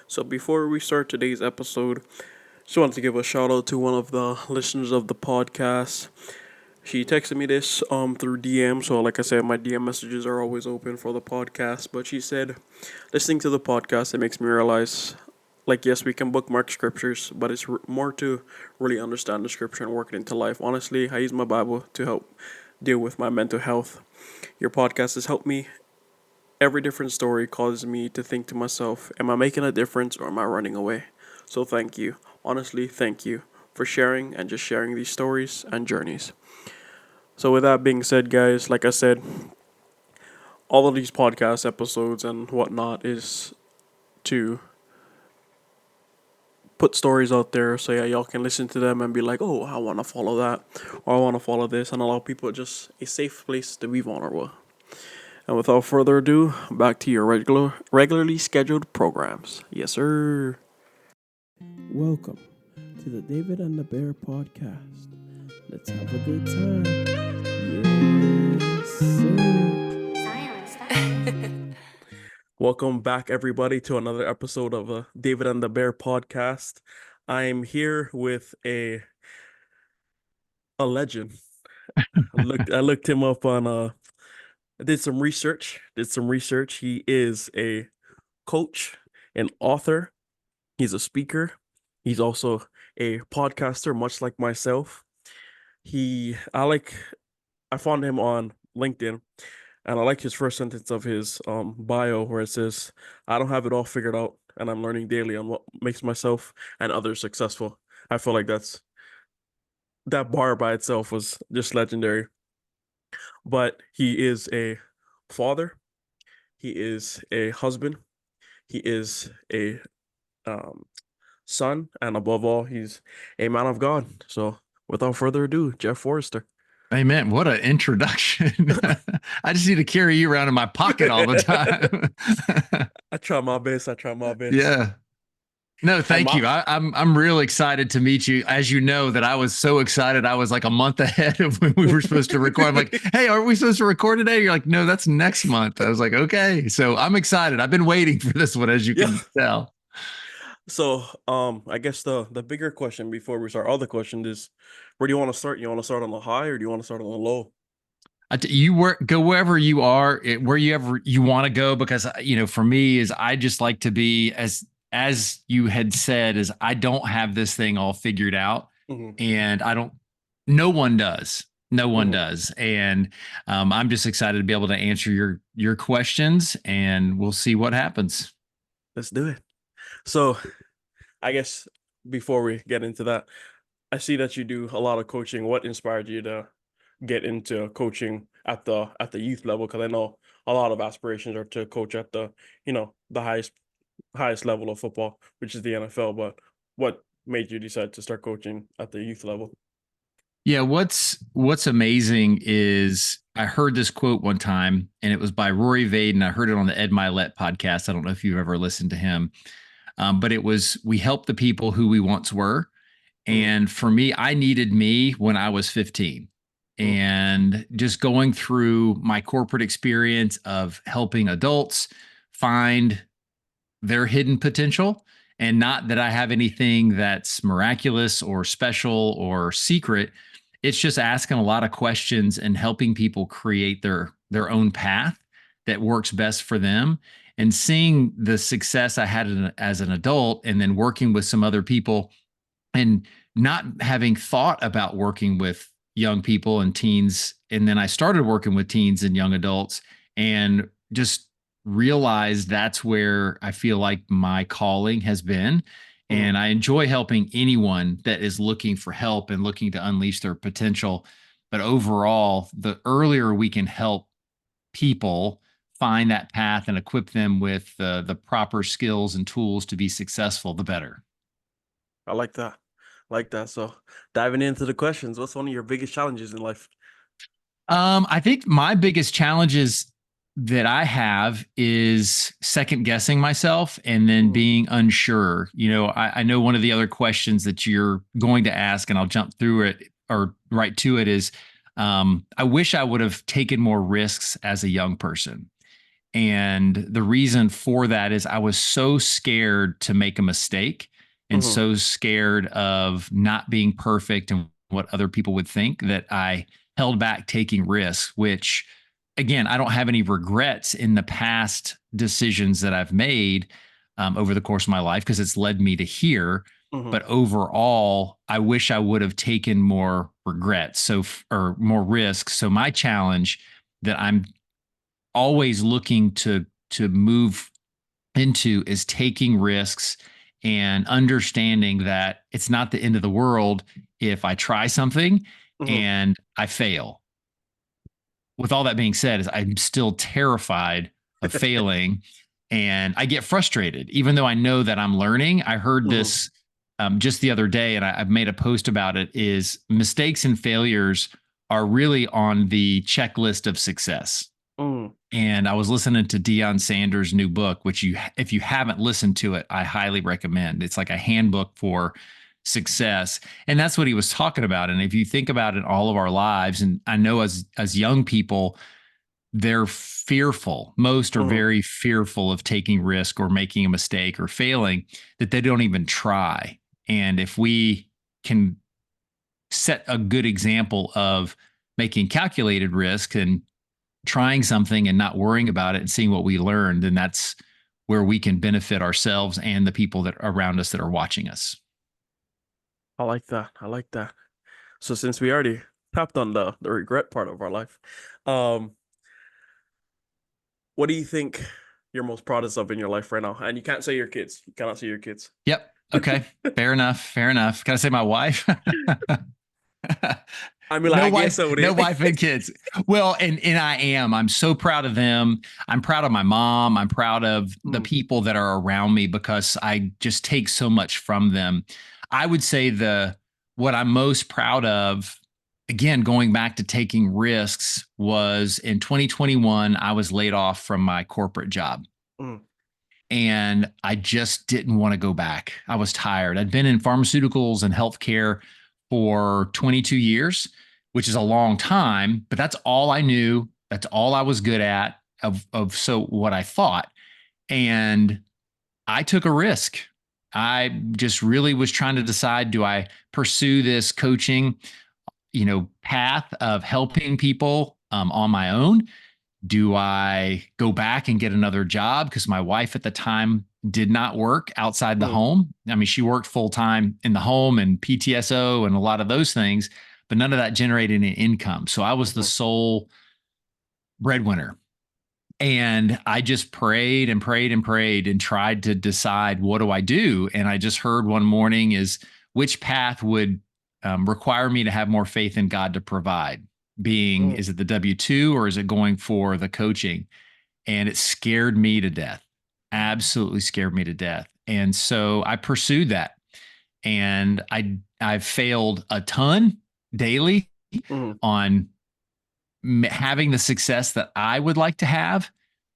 So before we start today's episode, just wanted to give a shout out to one of the listeners of the podcast. She texted me this through DM, so like I said, my DM messages are always open for the podcast. But she said, listening to the podcast, it makes me realize, like, yes, we can bookmark scriptures, but it's more to really understand the scripture and work it into life. Honestly, I use my Bible to help deal with my mental health. Your podcast has helped me. Every different story causes me to think to myself, am I making a difference or am I running away? So thank you. Honestly, thank you for sharing and just sharing these stories and journeys. So with that being said, guys, like I said, all of these podcast episodes and whatnot is to put stories out there so yeah, y'all can listen to them and be like, oh, I want to follow that or I want to follow this and allow people just a safe place to be vulnerable. And without further ado, back to your regularly scheduled programs. Yes, sir. Welcome to the David and the Bear podcast. Let's have a good time. Yes, sir. Welcome back, everybody, to another episode of the David and the Bear podcast. I'm here with a legend. I looked him up on I did some research. He is a coach, an author. He's a speaker. He's also a podcaster, much like myself. I found him on LinkedIn, and I like his first sentence of his bio where it says, "I don't have it all figured out, and I'm learning daily on what makes myself and others successful." I feel like that bar by itself was just legendary. But he is a father. He is a husband. He is a um, son, and above all, he's a man of God. So, without further ado, Jeff Forrester. Amen. What an introduction. I just need to carry you around in my pocket all the time. I try my best. Yeah. No, And thank you. I'm real excited to meet you. As you know, that I was so excited. I was like a month ahead of when we were supposed to record. I'm like, hey, are we supposed to record today? You're like, no, that's next month. I was like, okay. So I'm excited. I've been waiting for this one, as you yeah. can tell. So, I guess the bigger question before we start all the questions is, where do you want to start? You want to start on the high or do you want to start on the low? You go wherever you are, where you ever you want to go, because for me is I just like to be as you had said, is I don't have this thing all figured out, Mm-hmm. and I don't. No one does. No one Mm-hmm. does, and I'm just excited to be able to answer your questions, and we'll see what happens. Let's do it. So, I guess before we get into that, I see that you do a lot of coaching. What inspired you to get into coaching at the youth level? Because I know a lot of aspirations are to coach at the highest level of football, which is the NFL. But what made you decide to start coaching at the youth level? Yeah, what's amazing is I heard this quote one time, and it was by Rory Vaden. I heard it on the Ed Milet podcast. I don't know if you've ever listened to him, but it was, we help the people who we once were. Mm, And for me, I needed me when I was 15. mm, And just going through my corporate experience of helping adults find their hidden potential. And not that I have anything that's miraculous or special or secret. It's just asking a lot of questions and helping people create their own path that works best for them. And seeing the success I had as an adult, and then working with some other people, and not having thought about working with young people and teens. And then I started working with teens and young adults, and just realized that's where I feel like my calling has been. mm. And I enjoy helping anyone that is looking for help and looking to unleash their potential. But overall, the earlier we can help people find that path and equip them with the proper skills and tools to be successful, the better. I like that. So, diving into the questions, what's one of your biggest challenges in life? I think my biggest challenges that I have is second guessing myself and then Mm, being unsure. I know one of the other questions that you're going to ask, and I'll jump through it or right to it, is I wish I would have taken more risks as a young person. And the reason for that is I was so scared to make a mistake and Mm-hmm. so scared of not being perfect and what other people would think that I held back taking risks, which again, I don't have any regrets in the past decisions that I've made over the course of my life because it's led me to here. Mm-hmm. But overall, I wish I would have taken more regrets, or more risks. So my challenge that I'm always looking to move into is taking risks and understanding that it's not the end of the world if I try something Mm-hmm. and I fail. With all that being said, is I'm still terrified of failing and I get frustrated even though I know that I'm learning. I heard Mm-hmm. this just the other day and I've made a post about it. Is mistakes and failures are really on the checklist of success. Mm-hmm. And I was listening to Deion Sanders' new book, which if you haven't listened to it, I highly recommend. It's like a handbook for success, and that's what he was talking about. And if you think about it, all of our lives, and I know as young people, they're fearful. Most are Mm-hmm. very fearful of taking risk or making a mistake or failing, that they don't even try. And if we can set a good example of making calculated risk and trying something and not worrying about it and seeing what we learned, then that's where we can benefit ourselves and the people that are around us that are watching us. I like that. I like that. So since we already tapped on the regret part of our life, um, what do you think you're most proudest of in your life right now? And you can't say your kids. You cannot say your kids. Yep. Okay. Fair enough. Fair enough. Can I say my wife? I mean, like, No I guess wife, so. no wife and kids. Well, and I am. I'm so proud of them. I'm proud of my mom. I'm proud of the Mm, people that are around me because I just take so much from them. I would say the what I'm most proud of, again, going back to taking risks, was in 2021, I was laid off from my corporate job mm, and I just didn't want to go back. I was tired. I'd been in pharmaceuticals and healthcare for 22 years, which is a long time, but that's all I knew. That's all I was good at of so what I thought. And I took a risk. I just really was trying to decide, do I pursue this coaching, path of helping people on my own? Do I go back and get another job? Because my wife at the time did not work outside the mm, home. I mean, she worked full time in the home and PTSO and a lot of those things, but none of that generated any income. So I was the mm, sole breadwinner. And I just prayed and prayed and prayed and tried to decide, what do I do? And I just heard one morning is which path would require me to have more faith in God to provide? Being, mm, is it the W-2 or is it going for the coaching? And it scared me to death, absolutely scared me to death. And so I pursued that. And I've failed a ton daily mm, on having the success that I would like to have.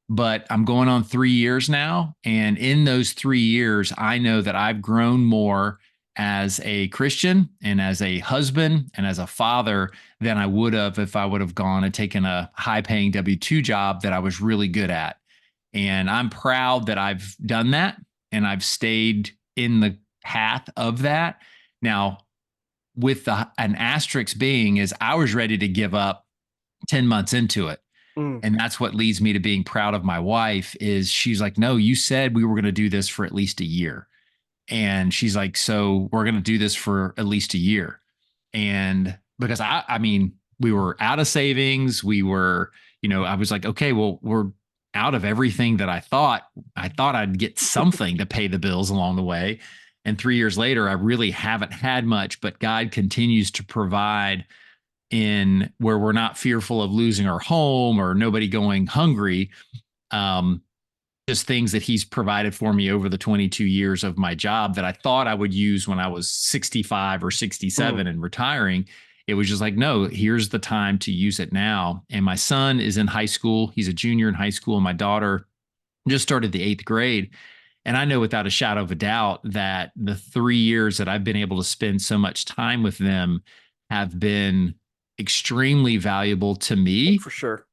But I'm going on 3 years now. And in those 3 years, I know that I've grown more as a Christian and as a husband and as a father than I would have if I would have gone and taken a high paying W-2 job that I was really good at. And I'm proud that I've done that and I've stayed in the path of that. Now, with an asterisk being, is I was ready to give up 10 months into it. mm, And that's what leads me to being proud of my wife. Is she's like, no, you said we were going to do this for at least a year. And she's like, so we're going to do this for at least a year. And because I mean, we were out of savings. We were, I was like, okay, well, we're out of everything that I thought I'd get something to pay the bills along the way. And 3 years later, I really haven't had much, but God continues to provide in where we're not fearful of losing our home or nobody going hungry. Um, just things that he's provided for me over the 22 years of my job that I thought I would use when I was 65 or mm, 67 and retiring. It was just like, no, here's the time to use it now. And my son is in high school. He's a junior in high school. And my daughter just started the 8th grade. And I know without a shadow of a doubt that the 3 years that I've been able to spend so much time with them have been extremely valuable to oh, me. for sure.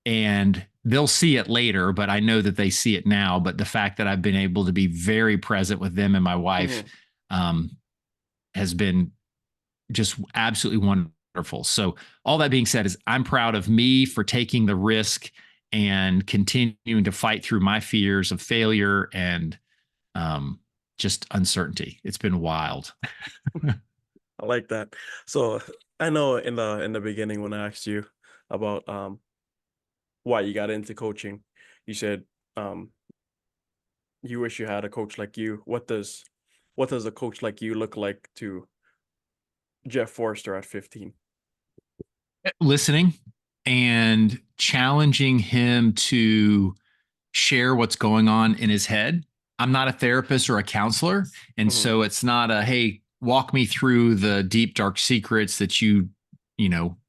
and they'll see it later, but I know that they see it now. But the fact that I've been able to be very present with them and my wife Mm-hmm. um, has been just absolutely wonderful. So all that being said is I'm proud of me for taking the risk and continuing to fight through my fears of failure and um, just uncertainty. It's been wild. I like that. So I know in the beginning when I asked you about why you got into coaching, you said um you wish you had a coach like you. What does a coach like you look like to Jeff Forrester at 15? Listening and challenging him to share what's going on in his head. I'm not a therapist or a counselor. And Mm-hmm. so it's not a, hey, walk me through the deep, dark secrets that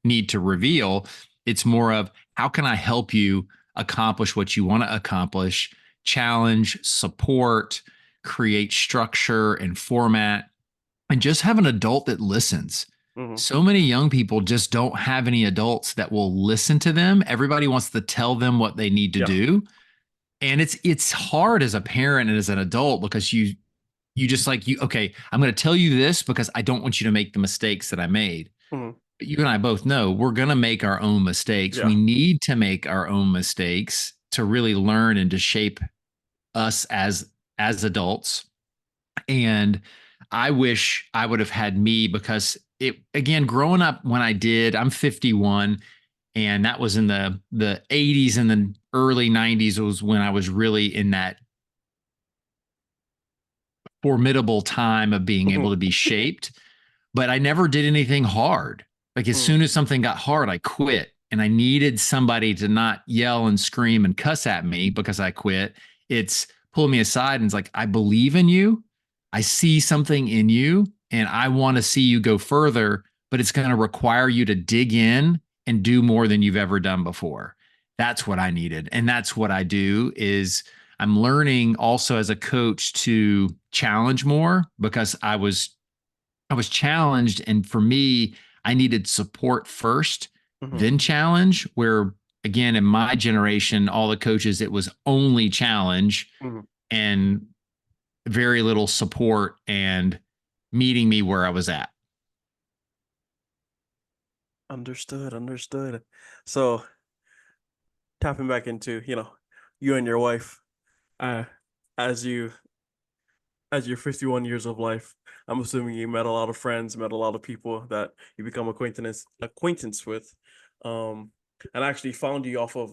need to reveal. It's more of how can I help you accomplish what you want to accomplish, challenge, support, create structure and format, and just have an adult that listens. Mm-hmm. So many young people just don't have any adults that will listen to them. Everybody wants to tell them what they need to Yeah. do, and it's hard as a parent and as an adult because you just like you okay, I'm going to tell you this because I don't want you to make the mistakes that I made. Mm-hmm. But you and I both know we're going to make our own mistakes. Yeah. We need to make our own mistakes to really learn and to shape us as adults. And I wish I would have had me because it again growing up when I did, I'm 51, and that was in the 80s and the early 90s was when I was really in that formidable time of being Mm-hmm. able to be shaped, but I never did anything hard. Like as Mm-hmm. soon as something got hard, I quit. And I needed somebody to not yell and scream and cuss at me because I quit. It's pull me aside and it's like, I believe in you. I see something in you and I want to see you go further, but it's going to require you to dig in and do more than you've ever done before. That's what I needed. And that's what I do is I'm learning also as a coach to challenge more because I was challenged, and for me I needed support first, Mm-hmm. then challenge, where again in my generation all the coaches it was only challenge Mm-hmm. and very little support and meeting me where I was at. Understood, understood. So tapping back into, you and your wife, uh, as your 51 years of life, I'm assuming you met a lot of friends, met a lot of people that you become acquaintance with. Um, and I actually found you off of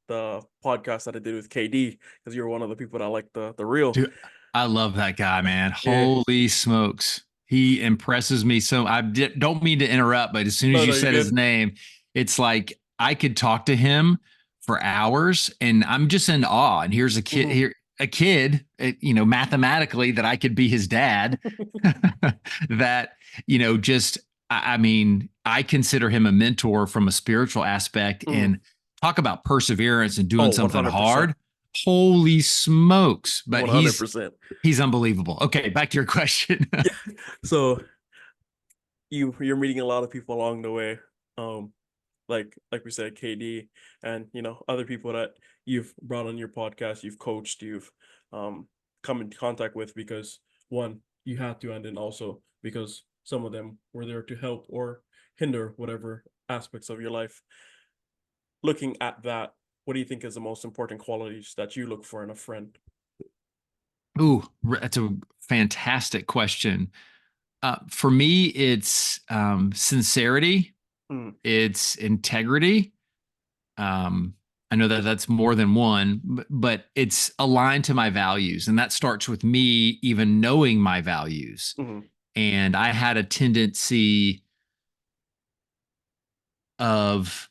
the podcast that I did with KD because you're one of the people that like the real. Dude, I love that guy, man. Yeah. Holy smokes. He impresses me so. Don't mean to interrupt, but as soon as No, you no, you're said his good. name, it's like I could talk to him for hours and I'm just in awe. And here's Hmm. a kid, mathematically that I could be his dad that, just, I mean, I consider him a mentor from a spiritual aspect Hmm. and talk about perseverance and doing Oh, something 100%. hard. Holy smokes. But he's 100%. he's unbelievable. Okay, back to your question. Yeah. So you're meeting a lot of people along the way. Um, like we said, KD and other people that you've brought on your podcast, you've coached, you've um come into contact with because one, you had to, and then also because some of them were there to help or hinder whatever aspects of your life. Looking at that, what do you think is the most important qualities that you look for in a friend? Ooh, that's a fantastic question. For me, it's sincerity, Mm, it's integrity. Um, I know that that's more than one, but it's aligned to my values. And that starts with me even knowing my values. mm, And I had a tendency of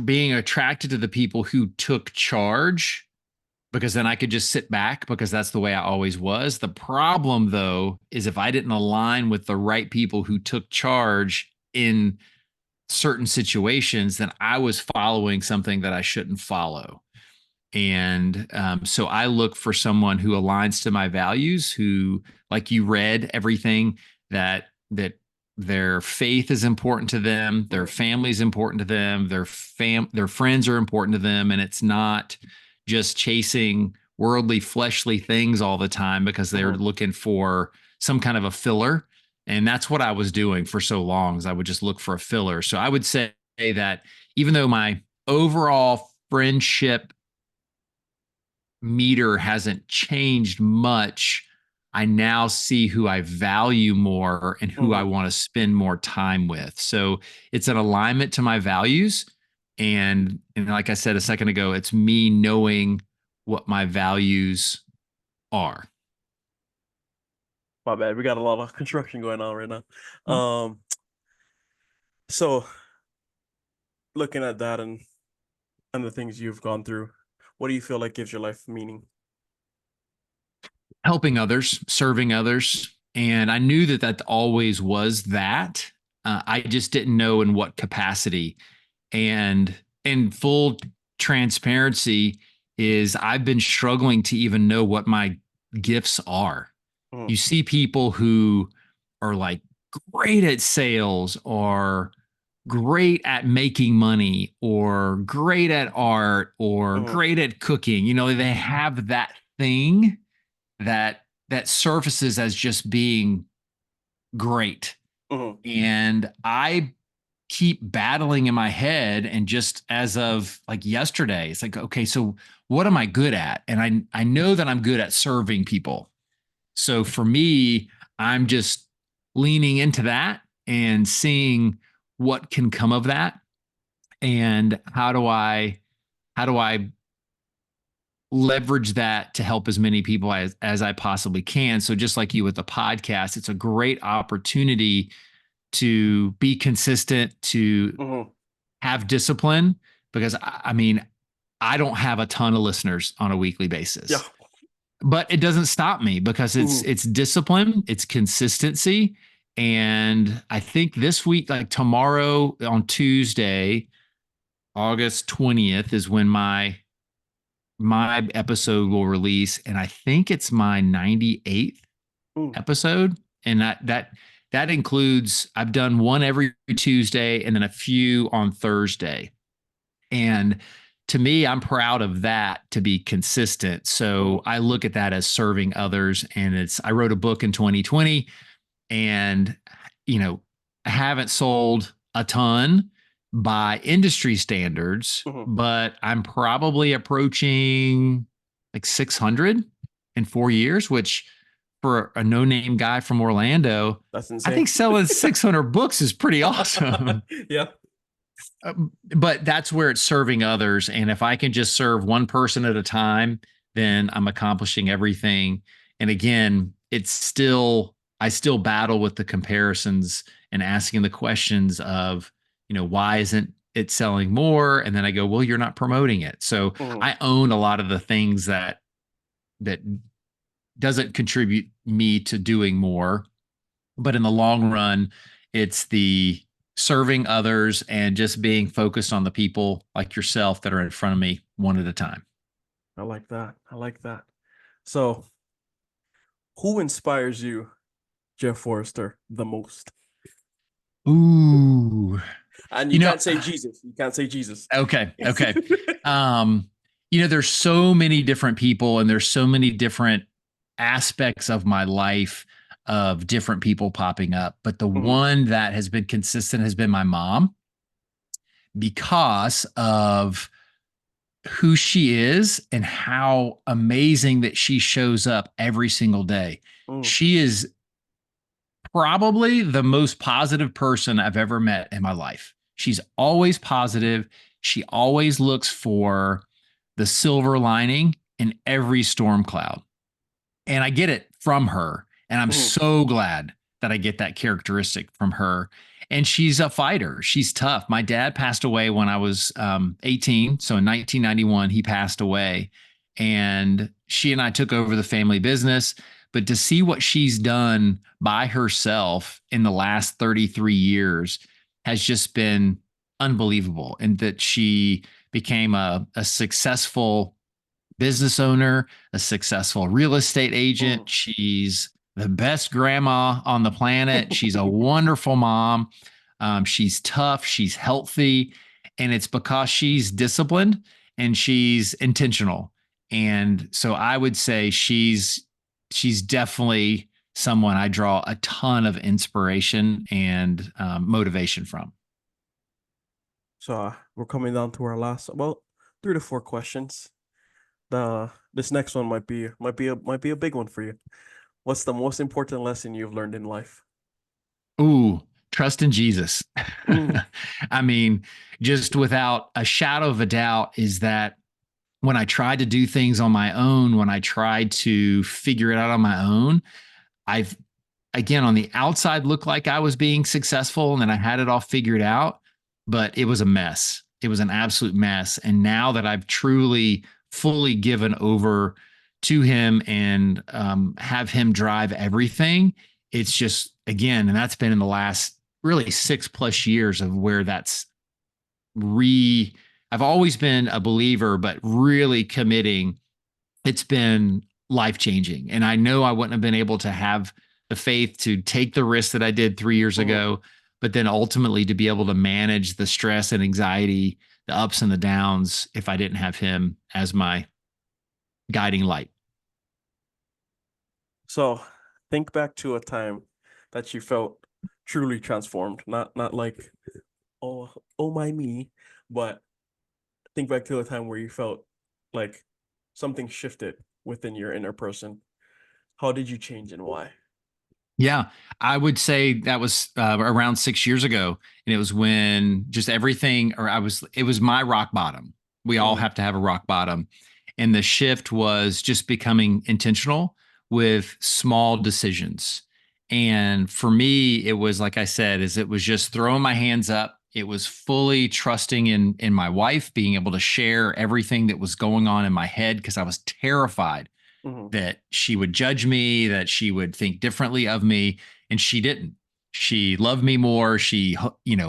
being attracted to the people who took charge because then I could just sit back because that's the way I always was. The problem, though, is if I didn't align with the right people who took charge in certain situations, then I was following something that I shouldn't follow. And so I look for someone who aligns to my values, who, like you read, everything that their faith is important to them, their Mm-hmm. family is important to them, their friends are important to them, and it's not just chasing worldly fleshly things all the time because they're Mm-hmm. looking for some kind of a filler. And that's what I was doing for so long, is I would just look for a filler. So I would say that even though my overall friendship meter hasn't changed much, I now see who I value more and who I Mm-hmm. want to spend more time with. So it's an alignment to my values. And like I said a second ago, it's me knowing what my values are. My bad. We got a lot of construction going on right now. So looking at that and the things you've gone through, what do you feel like gives your life meaning? Helping others, serving others. And I knew that that always was that. I just didn't know in what capacity. And in full transparency, is I've been struggling to even know what my gifts are. Mm-hmm. You see people who are like great at sales or great at making money or great at art or Mm-hmm. great at cooking. They have that thing that surfaces as just being great. Mm-hmm. And I keep battling in my head, and just as of like yesterday, it's like, okay, so what am I good at? And I know that I'm good at serving people. So for me, I'm just leaning into that and seeing what can come of that, and how do I leverage that to help as many people as I possibly can. So just like you with the podcast, it's a great opportunity to be consistent, to Mm-hmm. have discipline, because I mean, I don't have a ton of listeners on a weekly Yeah. basis. But it doesn't stop me, because it's Mm-hmm. it's discipline, it's consistency. And I think this week, like tomorrow on Tuesday, August 20th, is when my episode will release, and I think it's my 98th Mm-hmm. episode. And that includes, I've done one every Tuesday and then a few on Thursday. And to me, I'm proud of that, to be consistent. So I look at that as serving others. And I wrote a book in 2020, and, you know, I haven't sold a ton by industry standards, Mm-hmm. but I'm probably approaching like 600 in 4 years, which for a no name guy from Orlando, That's I insane. think selling 600 books is pretty awesome. Yeah. But that's where it's serving others. And if I can just serve one person at a time, then I'm accomplishing everything. And again, I still battle with the comparisons and asking the questions of, why isn't it selling more? And then I go, well, you're not promoting it. So Mm-hmm. I own a lot of the things that doesn't contribute me to doing more. But in the long run, it's the serving others and just being focused on the people like yourself that are in front of me one at a time. I like that. I like that. So, who inspires you, Jeff Forrester, the most? Ooh, And you you know, can't say Jesus. You can't say Jesus. okay. Um, there's so many different people, and there's so many different aspects of my life of different people popping up. But the Mm-hmm. one that has been consistent has been my mom, because of who she is and how amazing that she shows up every single day. Mm-hmm. She is probably the most positive person I've ever met in my life. She's always positive. She always looks for the silver lining in every storm cloud. And I get it from her. And I'm Mm-hmm. so glad that I get that characteristic from her. And she's a fighter. She's tough. My dad passed away when I was 18. So in 1991, he passed away. And she and I took over the family business. But to see what she's done by herself in the last 33 years has just been unbelievable. And that she became a successful business owner, a successful real estate Mm-hmm. agent. She's the best grandma on the planet. She's a wonderful mom. She's tough, she's healthy, and it's because she's disciplined and she's intentional. And so I would say she's definitely someone I draw a ton of inspiration and motivation from. So we're coming down to our last about 3 to 4 questions. This next one might be a big one for you. What's the most important lesson you've learned in life? Ooh, trust in Jesus. Mm, I mean, just without a shadow of a doubt, is that when I tried to do things on my own, when I tried to figure it out on my own, I've again on the outside looked like I was being successful and then I had it all figured out, but it was a mess. It was an absolute mess. And now that I've truly fully given over to him and have him drive everything, it's just again, and that's been in the last really 6+ years of where that's re. I've always been a believer, but really committing, it's been life changing. And I know I wouldn't have been able to have the faith to take the risk that I did 3 years mhm. ago, but then ultimately to be able to manage the stress and anxiety, the ups and the downs, if I didn't have him as my guiding light. So think back to a time that you felt truly transformed. Not like oh oh my me, but think back to a time where you felt like something shifted within your inner person. How did you change and why? Yeah, I would say that was around 6 years ago. And it was when just everything, or it was my rock bottom. We all Mm, have to have a rock bottom. And the shift was just becoming intentional with small decisions. And for me, it was like I said, is it was just throwing my hands up. It was fully trusting in my wife, being able to share everything that was going on in my head because I was terrified mhm, that she would judge me, that she would think differently of me, and she didn't. She loved me more. She,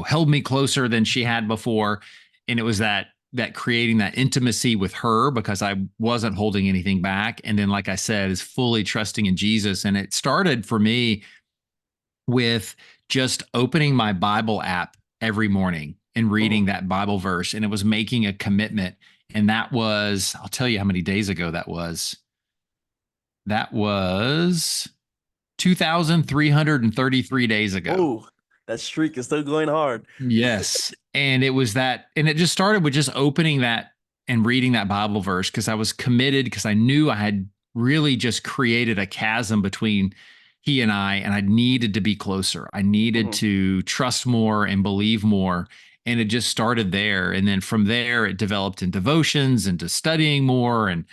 held me closer than she had before, and it was that creating that intimacy with her because I wasn't holding anything back. And then, like I said, is fully trusting in Jesus. And it started for me with just opening my Bible app every morning and mhm. reading that Bible verse. And it was making a commitment. And that was, I'll tell you how many days ago that was. That was 2,333 days ago. Oh, that streak is still going hard. Yes. And it was that, and it just started with just opening that and reading that Bible verse because I was committed because I knew I had really just created a chasm between he and I needed to be closer. I needed Mhm, to trust more and believe more. And it just started there. And then from there, it developed in devotions, into studying more. And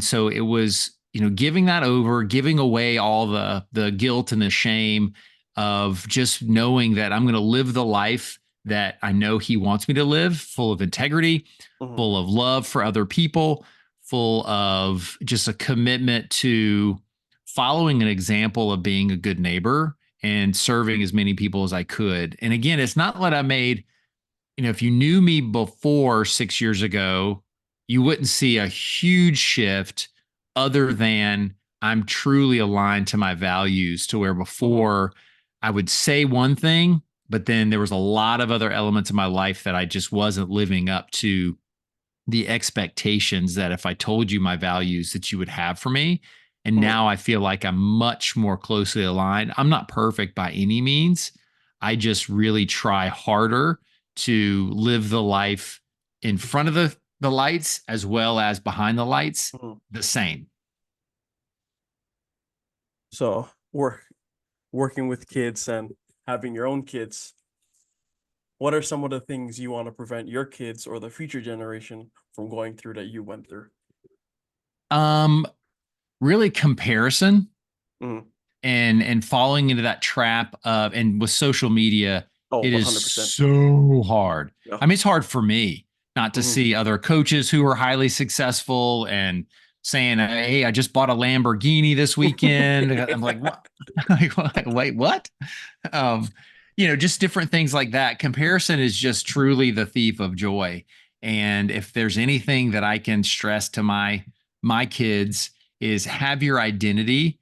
so it was, giving that over, giving away all the guilt and the shame of just knowing that I'm going to live the life that I know he wants me to live, full of integrity, mhm, full of love for other people, full of just a commitment to following an example of being a good neighbor and serving as many people as I could. And again, it's not that I made, if you knew me before 6 years ago, you wouldn't see a huge shift other than I'm truly aligned to my values to where mhm, before I would say one thing, but then there was a lot of other elements of my life that I just wasn't living up to the expectations that if I told you my values that you would have for me. And mhm, now I feel like I'm much more closely aligned. I'm not perfect by any means. I just really try harder to live the life in front of the lights as well as behind the lights mhm. the same. So working with kids and having your own kids, what are some of the things you want to prevent your kids or the future generation from going through that you went through? Um, Really comparison Mhm. and falling into that trap of, and with social media, Oh, it is 100%. so hard. Yeah. I mean, it's hard for me not to Mhm. see other coaches who are highly successful and saying, "Hey, I just bought a Lamborghini this weekend." I'm like, "What? Like, wait, what?" Um, just different things like that. Comparison is just truly the thief of joy. And if there's anything that I can stress to my kids is have your identity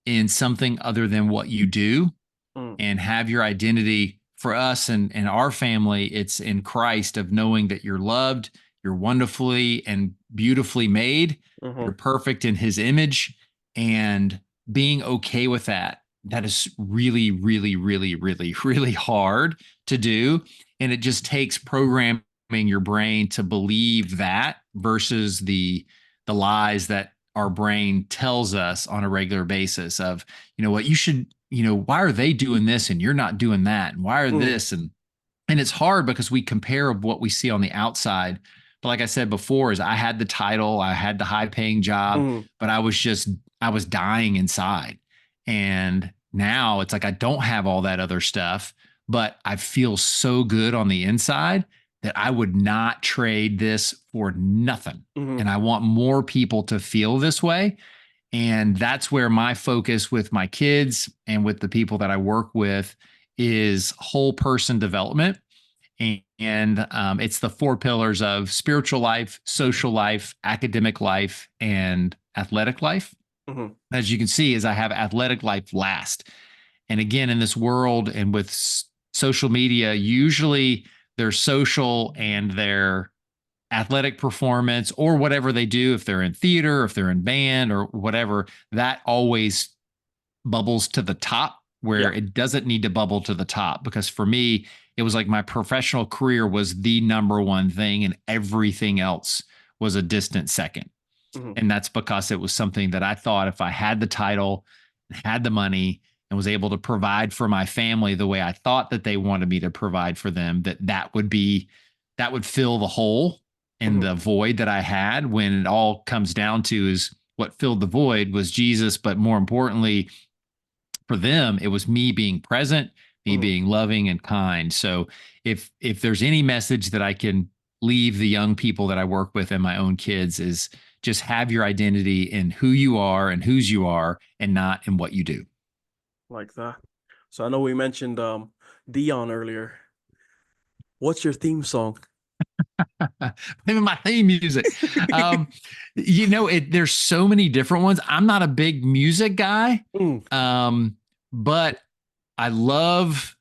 in something other than what you do Mm, and have your identity. For us and our family, it's in Christ, of knowing that you're loved, you're wonderfully and beautifully made, mm-hmm, you're perfect in his image, and being okay with that. That is really, really, really, really, really hard to do. And it just takes programming your brain to believe that versus the lies that our brain tells us on a regular basis of, you know what, you should, you know, why are they doing this and you're not doing that? And why are mm, this? And it's hard because we compare of what we see on the outside. But like I said before, is I had the title, I had the high paying job, mm, but I was dying inside. And now it's like I don't have all that other stuff, but I feel so good on the inside that I would not trade this for nothing. mm-hmm, And I want more people to feel this way. And that's where my focus with my kids and with the people that I work with is whole person development. And it's the four pillars of spiritual life, social life, academic life, and athletic life. mm-hmm. As you can see, is I have athletic life last. And again, in this world and with social media, usually their social and their athletic performance or whatever they do, if they're in theater, if they're in band or whatever, that always bubbles to the top where Yeah. it doesn't need to bubble to the top. Because for me, it was like my professional career was the number one thing and everything else was a distant second. Mm-hmm, And that's because it was something that I thought if I had the title, had the money, and was able to provide for my family the way I thought that they wanted me to provide for them, that would fill the hole and mm-hmm, the void that I had. When it all comes down to is what filled the void was Jesus, but more importantly, for them, it was me being present, me mm-hmm. being loving and kind. So if there's any message that I can leave the young people that I work with and my own kids is just have your identity in who you are and whose you are and not in what you do. Like that. So I know we mentioned Dion earlier. What's your theme song? Even my theme music. Um, you know, there's so many different ones. I'm not a big music guy, Mm, um, but I love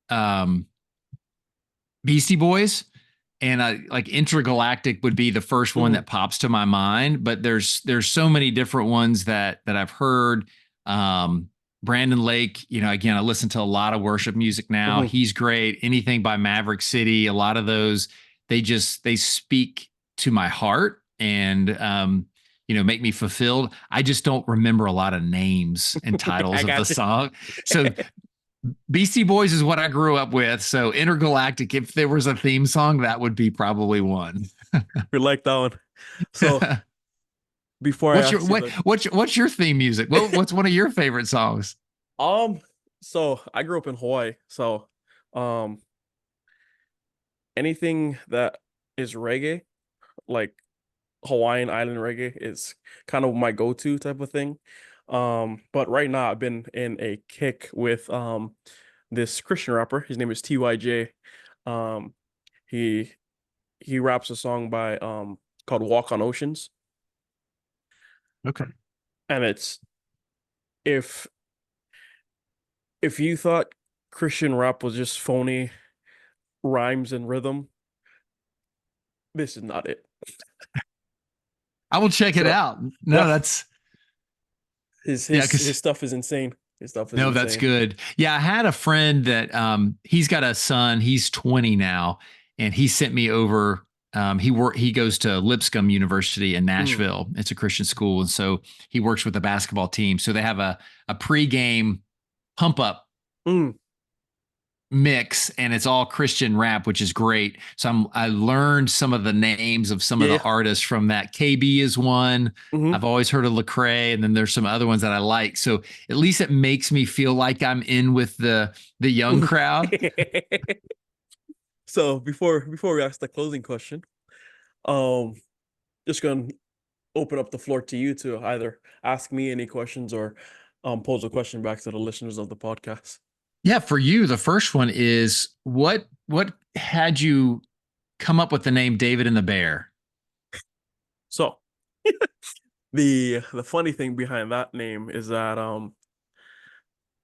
um, Beastie Boys, and I like Intergalactic would be the first one mm-hmm, that pops to my mind. But there's so many different ones that I've heard. Um, Brandon Lake, you know, again, I listen to a lot of worship music now. mm-hmm. He's great. Anything by Maverick City, a lot of those, they speak to my heart and you know, make me fulfilled. I just don't remember a lot of names and I titles of the got you. song. So Beastie Boys is what I grew up with. So Intergalactic, if there was a theme song, that would be probably one. We like that one. So before I what's your ask you what the what's your theme music? What's one of your favorite songs? um, so I grew up in Hawaii, so um, anything that is reggae, like Hawaiian Island reggae, is kind of my go-to type of thing. But right now I've been in a kick with this Christian rapper. His name is TYJ. Um, he he raps a song by called Walk on Oceans, Okay. and it's if if you thought Christian rap was just phony rhymes and rhythm, this is not it. I will check it So out. No, yeah, that's his yeah, his because his stuff is insane. His stuff is no, that's insane. good. Yeah, I had a friend that he's got a son, he's 20 now, and he sent me over. He goes to Lipscomb University in Mm, Nashville. It's a Christian school. And so he works with the basketball team. So they have a pregame pump up mm, mix and it's all Christian rap, which is great. So I learned some of the names of some of the yeah. artists from that. KB is one. Hmm. I've always heard of Lecrae, and then there's some other ones that I like. So at least it makes me feel like I'm in with the young crowd. So before we ask the closing question, um, just gonna open up the floor to you to either ask me any questions or pose a question back to the listeners of the podcast. Yeah, for you, the first one is what had you come up with the name David and the Bear? So the funny thing behind that name is that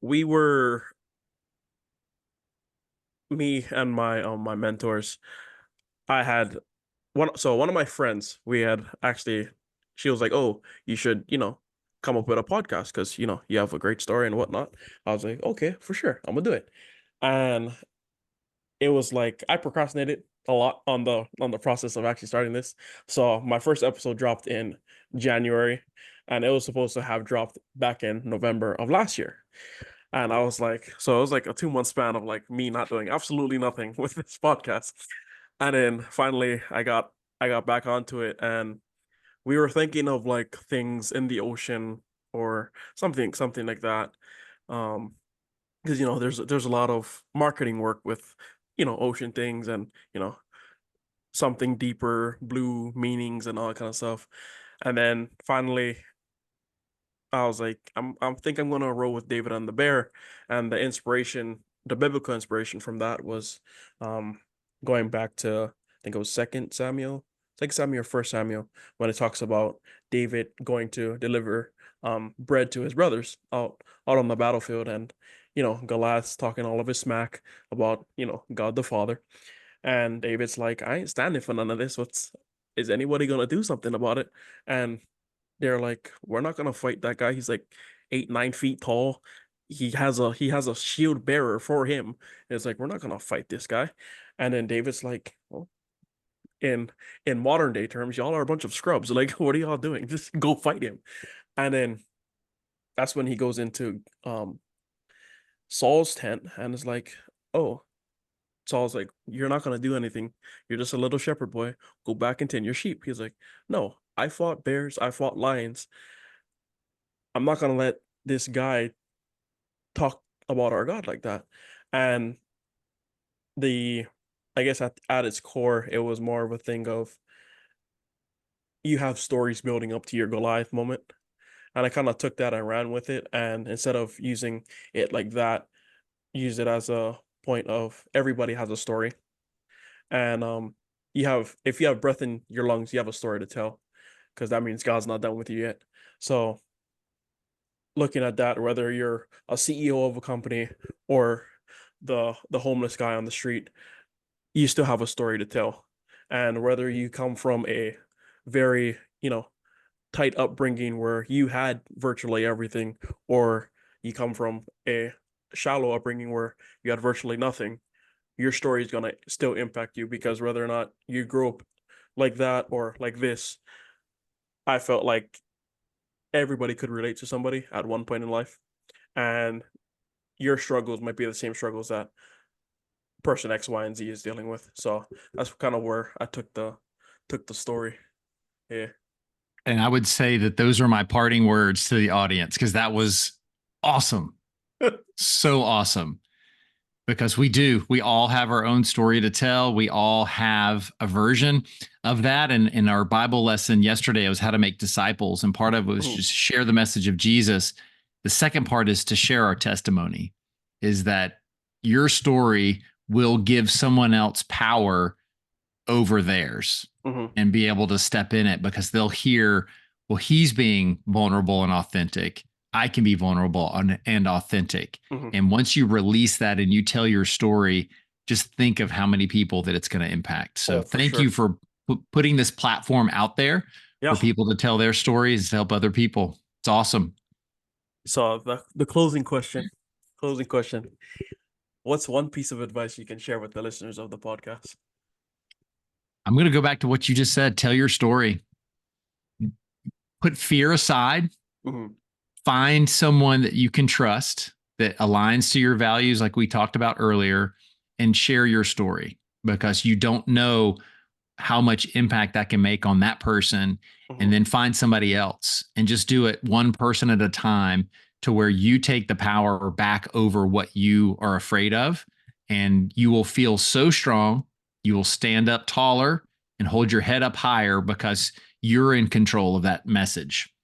we were me and my mentors. I had one of my friends, we had actually she was like, "Oh, you should, come up with a podcast because, you have a great story and whatnot." I was like, "Okay, for sure. I'm gonna do it." And it was like I procrastinated a lot on the process of actually starting this. So my first episode dropped in January, and it was supposed to have dropped back in November of last year. And I was like, so it was like a 2 month span of like me not doing absolutely nothing with this podcast. And then finally I got back onto it, and we were thinking of like things in the ocean or something like that. Um because there's a lot of marketing work with ocean things and something deeper, blue meanings and all that kind of stuff. And then finally I was like, I'm think I'm gonna roll with David and the Bear, and the inspiration, the biblical inspiration from that was, um, going back to I think it was Second Samuel, or First Samuel, when it talks about David going to deliver bread to his brothers out on the battlefield, and Goliath's talking all of his smack about God the Father, and David's like, I ain't standing for none of this. Is anybody gonna do something about it? And they're like, we're not gonna fight that guy. He's like 8, 9 feet tall. He has a shield bearer for him. And it's like, we're not gonna fight this guy. And then David's like, well, in in modern day terms, y'all are a bunch of scrubs. Like, what are y'all doing? Just go fight him. And then that's when he goes into Saul's tent and is like, oh, Saul's like, you're not gonna do anything. You're just a little shepherd boy. Go back and tend your sheep. He's like, no, I fought bears, I fought lions. I'm not gonna let this guy talk about our God like that. And the I guess at its core, it was more of a thing of you have stories building up to your Goliath moment. And I kind of took that and ran with it. And instead of using it like that, use it as a point of everybody has a story. And you have if you have breath in your lungs, you have a story to tell because that means God's not done with you yet. So looking at that, whether you're a CEO of a company or the homeless guy on the street, you still have a story to tell. And whether you come from a very, tight upbringing where you had virtually everything, or you come from a shallow upbringing where you had virtually nothing, your story is going to still impact you because whether or not you grew up like that or like this, I felt like everybody could relate to somebody at one point in life. And your struggles might be the same struggles that person X, Y, and Z is dealing with. So that's kind of where I took the story. Yeah. And I would say that those are my parting words to the audience because that was awesome. So awesome. Because we all have our own story to tell. We all have a version of that. And in our Bible lesson yesterday, it was how to make disciples. And part of it was Mhm. just share the message of Jesus. The second part is to share our testimony, is that your story will give someone else power over theirs Mhm. and be able to step in it because they'll hear, well, he's being vulnerable and authentic. I can be vulnerable and authentic. Mhm. And once you release that and you tell your story, just think of how many people that it's going to impact. So Oh, for thank you sure. for putting this platform out there Yeah. for people to tell their stories to help other people. It's awesome. So the closing question. Closing question. What's one piece of advice you can share with the listeners of the podcast? I'm going to go back to what you just said. Tell your story. Put fear aside. Mhm. Find someone that you can trust that aligns to your values, like we talked about earlier, and share your story because you don't know how much impact that can make on that person. And Mhm. then find somebody else and just do it one person at a time to where you take the power back over what you are afraid of. And you will feel so strong. You will stand up taller and hold your head up higher because you're in control of that message.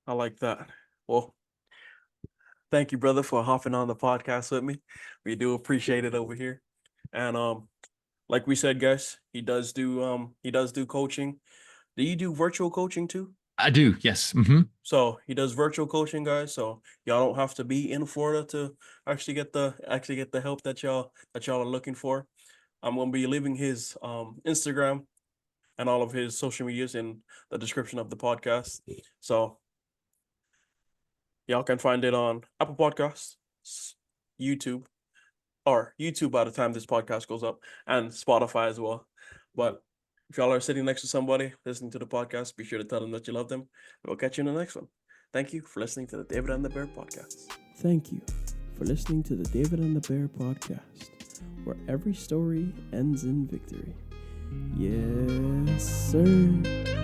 I like that. Well, thank you, brother, for hopping on the podcast with me. We do appreciate it over here. And like we said, guys, he does do coaching. Do you do virtual coaching too? I do. Yes. Mm-hmm. So he does virtual coaching, guys. So y'all don't have to be in Florida to actually get the help that y'all are looking for. I'm gonna be leaving his Instagram and all of his social medias in the description of the podcast. So y'all can find it on Apple Podcasts, YouTube, or YouTube by the time this podcast goes up, and Spotify as well. But if y'all are sitting next to somebody listening to the podcast, be sure to tell them that you love them. We'll catch you in the next one. Thank you for listening to the David and the Bear podcast. Thank you for listening to the David and the Bear podcast, where every story ends in victory. Yes, sir.